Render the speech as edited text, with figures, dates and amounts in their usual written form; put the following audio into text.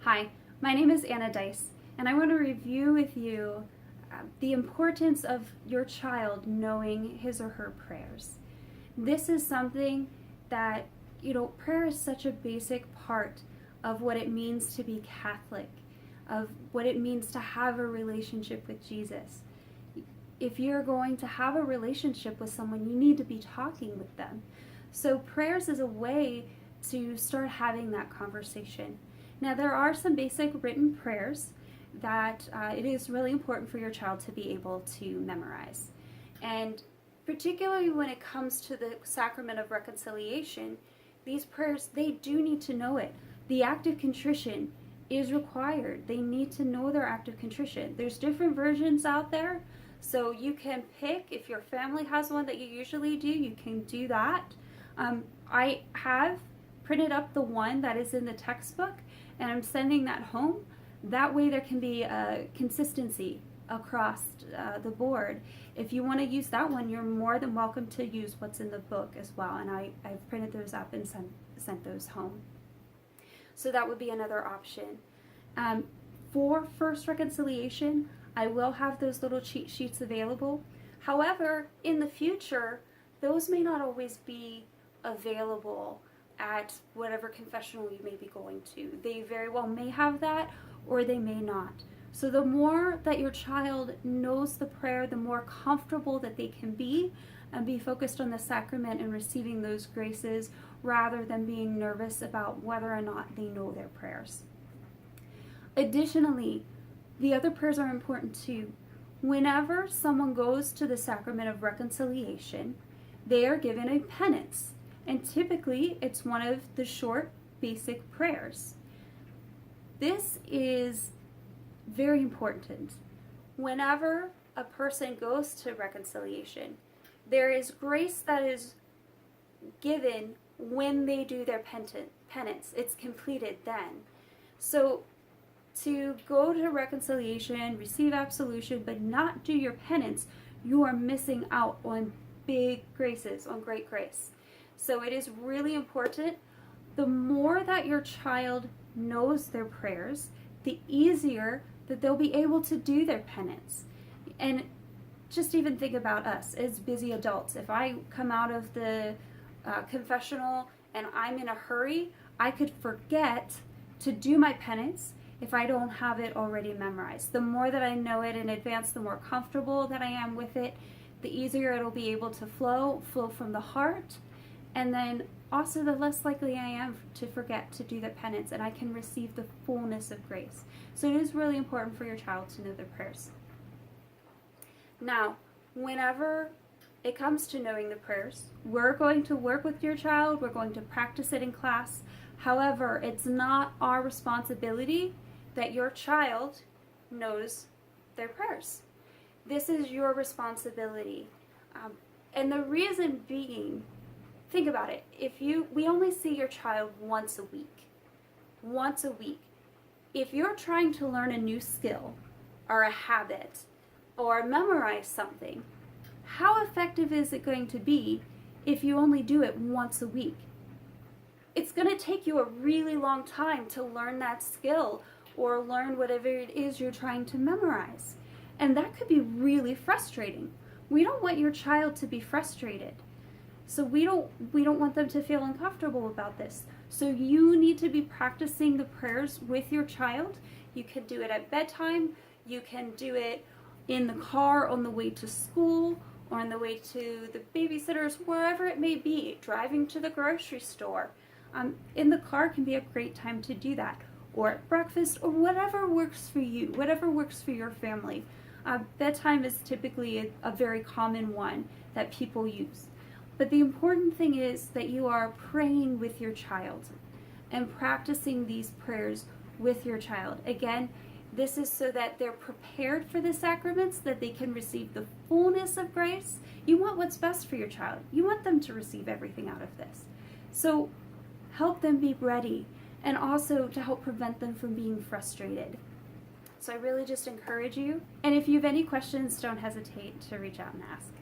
Hi, my name is Anna Dice, and I want to review with you the importance of your child knowing his or her prayers. This is something that, prayer is such a basic part of what it means to be Catholic, of what it means to have a relationship with Jesus. If you're going to have a relationship with someone, you need to be talking with them. So prayers is a way to start having that conversation. Now, there are some basic written prayers that it is really important for your child to be able to memorize. And particularly when it comes to the sacrament of reconciliation, these prayers, they do need to know it. The act of contrition is required. They need to know their act of contrition. There's different versions out there, so you can pick. If your family has one that you usually do, you can do that. I have printed up the one that is in the textbook, and I'm sending that home. That way there can be a consistency across the board. If you want to use that one, you're more than welcome to use what's in the book as well, and I've printed those up and sent those home. So that would be another option. For First Reconciliation, I will have those little cheat sheets available. However, in the future, those may not always be available at whatever confessional you may be going to. They very well may have that, or they may not. So the more that your child knows the prayer, the more comfortable that they can be and be focused on the sacrament and receiving those graces rather than being nervous about whether or not they know their prayers. Additionally, the other prayers are important too. Whenever someone goes to the sacrament of reconciliation, they are given a penance. And typically, it's one of the short, basic prayers. This is very important. Whenever a person goes to reconciliation, there is grace that is given when they do their penance. It's completed then. So to go to reconciliation, receive absolution, but not do your penance, you are missing out on big graces, on great grace. So it is really important. The more that your child knows their prayers, the easier that they'll be able to do their penance. And just even think about us as busy adults. If I come out of the confessional and I'm in a hurry, I could forget to do my penance if I don't have it already memorized. The more that I know it in advance, the more comfortable that I am with it, the easier it'll be able to flow from the heart. And then also the less likely I am to forget to do the penance, and I can receive the fullness of grace. So it is really important for your child to know their prayers. Now, whenever it comes to knowing the prayers, we're going to work with your child, we're going to practice it in class. However, it's not our responsibility that your child knows their prayers. This is your responsibility. And the reason being, think about it. We only see your child once a week. Once a week. If you're trying to learn a new skill or a habit or memorize something, how effective is it going to be if you only do it once a week? It's going to take you a really long time to learn that skill or learn whatever it is you're trying to memorize. And that could be really frustrating. We don't want your child to be frustrated. So we don't want them to feel uncomfortable about this. So you need to be practicing the prayers with your child. You can do it at bedtime. You can do it in the car on the way to school or on the way to the babysitter's, wherever it may be, driving to the grocery store. In the car can be a great time to do that, or at breakfast, or whatever works for you, whatever works for your family. Bedtime is typically a very common one that people use. But the important thing is that you are praying with your child and practicing these prayers with your child. Again, this is so that they're prepared for the sacraments, that they can receive the fullness of grace. You want what's best for your child. You want them to receive everything out of this. So help them be ready, and also to help prevent them from being frustrated. So I really just encourage you. And if you have any questions, don't hesitate to reach out and ask.